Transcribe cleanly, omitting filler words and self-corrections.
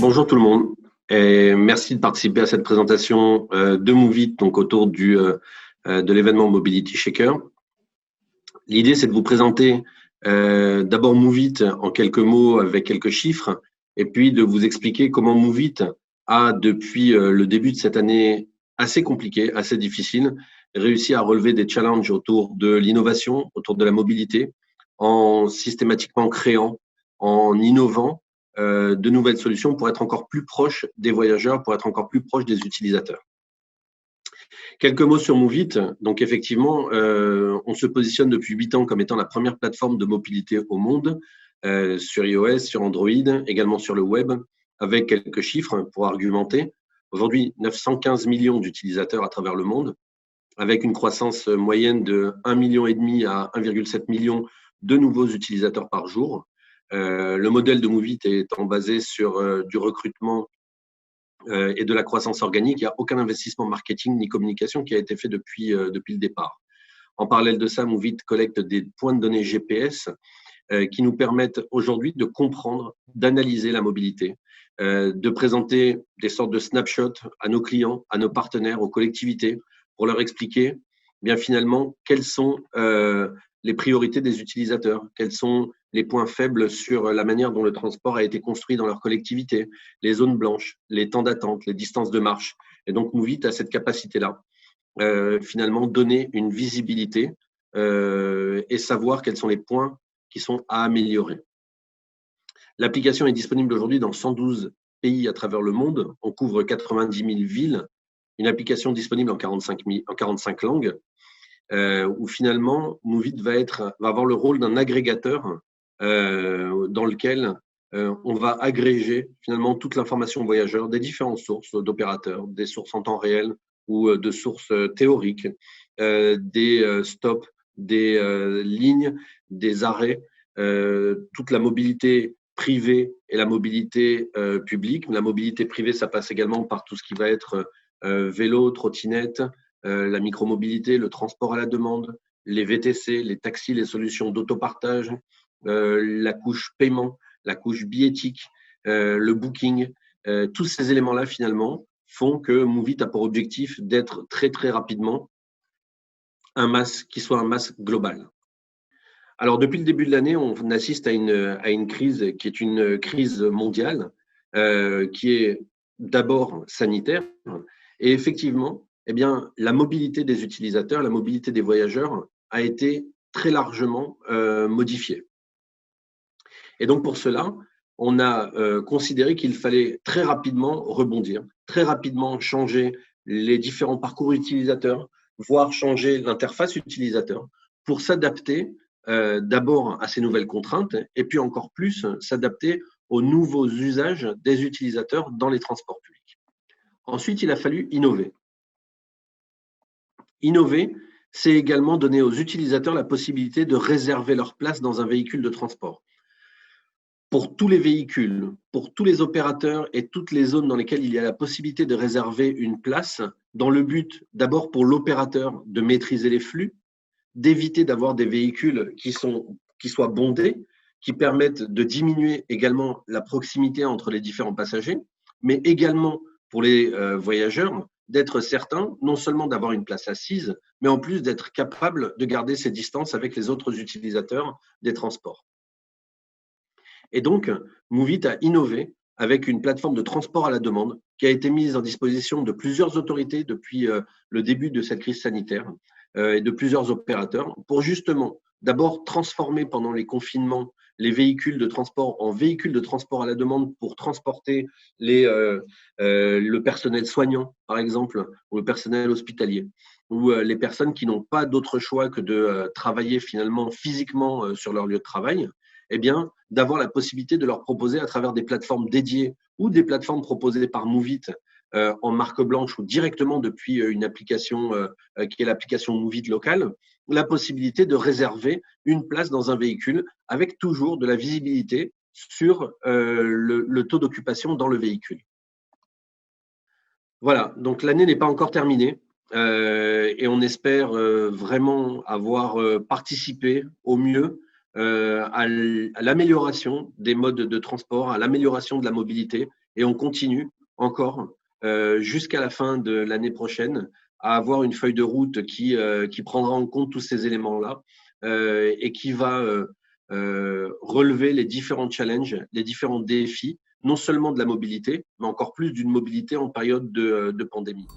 Bonjour tout le monde et merci de participer à cette présentation de Moovit, donc autour de l'événement Mobility Shaker. L'idée, c'est de vous présenter d'abord Moovit en quelques mots avec quelques chiffres et puis de vous expliquer comment Moovit a, depuis le début de cette année assez compliquée, assez difficile, réussi à relever des challenges autour de l'innovation, autour de la mobilité, en systématiquement créant, en innovant de nouvelles solutions pour être encore plus proche des voyageurs, pour être encore plus proche des utilisateurs. Quelques mots sur Moovit. Donc effectivement, on se positionne depuis 8 ans comme étant la première plateforme de mobilité au monde, sur iOS, sur Android, également sur le web, avec quelques chiffres pour argumenter. Aujourd'hui, 915 millions d'utilisateurs à travers le monde, avec une croissance moyenne de 1,5 million à 1,7 million de nouveaux utilisateurs par jour. Le modèle de Moovit étant basé sur du recrutement et de la croissance organique, il n'y a aucun investissement marketing ni communication qui a été fait depuis le départ. En parallèle de ça, Moovit collecte des points de données GPS qui nous permettent aujourd'hui de comprendre, d'analyser la mobilité, de présenter des sortes de snapshots à nos clients, à nos partenaires, aux collectivités, pour leur expliquer bien finalement quelles sont les priorités des utilisateurs, quels sont les points faibles sur la manière dont le transport a été construit dans leur collectivité, les zones blanches, les temps d'attente, les distances de marche. Et donc, Moovit a cette capacité-là, finalement, donner une visibilité et savoir quels sont les points qui sont à améliorer. L'application est disponible aujourd'hui dans 112 pays à travers le monde. On couvre 90 000 villes. Une application disponible en 45 langues. Où finalement, Moovit va avoir le rôle d'un agrégateur dans lequel on va agréger finalement toute l'information voyageur des différentes sources d'opérateurs, des sources en temps réel ou de sources théoriques, des stops, des lignes, des arrêts, toute la mobilité privée et la mobilité publique. La mobilité privée, ça passe également par tout ce qui va être vélo, trottinette, la micromobilité, le transport à la demande, les VTC, les taxis, les solutions d'autopartage, la couche paiement, la couche billettique, le booking. Tous ces éléments-là, finalement, font que Moovit a pour objectif d'être très, très rapidement un MaaS qui soit un MaaS global. Alors, depuis le début de l'année, on assiste à une crise qui est une crise mondiale, qui est d'abord sanitaire. Et effectivement, eh bien, la mobilité des utilisateurs, la mobilité des voyageurs a été très largement modifiée. Et donc, pour cela, on a considéré qu'il fallait très rapidement rebondir, très rapidement changer les différents parcours utilisateurs, voire changer l'interface utilisateur pour s'adapter d'abord à ces nouvelles contraintes et puis encore plus s'adapter aux nouveaux usages des utilisateurs dans les transports publics. Ensuite, il a fallu innover. Innover, c'est également donner aux utilisateurs la possibilité de réserver leur place dans un véhicule de transport. Pour tous les véhicules, pour tous les opérateurs et toutes les zones dans lesquelles il y a la possibilité de réserver une place, dans le but d'abord pour l'opérateur de maîtriser les flux, d'éviter d'avoir des véhicules qui soient bondés, qui permettent de diminuer également la proximité entre les différents passagers, mais également pour les voyageurs, d'être certain non seulement d'avoir une place assise, mais en plus d'être capable de garder ses distances avec les autres utilisateurs des transports. Et donc, Moovit a innové avec une plateforme de transport à la demande qui a été mise en disposition de plusieurs autorités depuis le début de cette crise sanitaire et de plusieurs opérateurs pour justement d'abord transformer pendant les confinements les véhicules de transport en véhicules de transport à la demande pour transporter le personnel soignant, par exemple, ou le personnel hospitalier, ou les personnes qui n'ont pas d'autre choix que de travailler finalement physiquement sur leur lieu de travail. Eh bien, d'avoir la possibilité de leur proposer à travers des plateformes dédiées ou des plateformes proposées par Moovit en marque blanche ou directement depuis une application qui est l'application Moovit locale, la possibilité de réserver une place dans un véhicule avec toujours de la visibilité sur le taux d'occupation dans le véhicule. Voilà, donc l'année n'est pas encore terminée et on espère vraiment avoir participé au mieux à l'amélioration des modes de transport, à l'amélioration de la mobilité et on continue encore jusqu'à la fin de l'année prochaine à avoir une feuille de route qui prendra en compte tous ces éléments-là et qui va relever les différents challenges, les différents défis, non seulement de la mobilité, mais encore plus d'une mobilité en période de pandémie.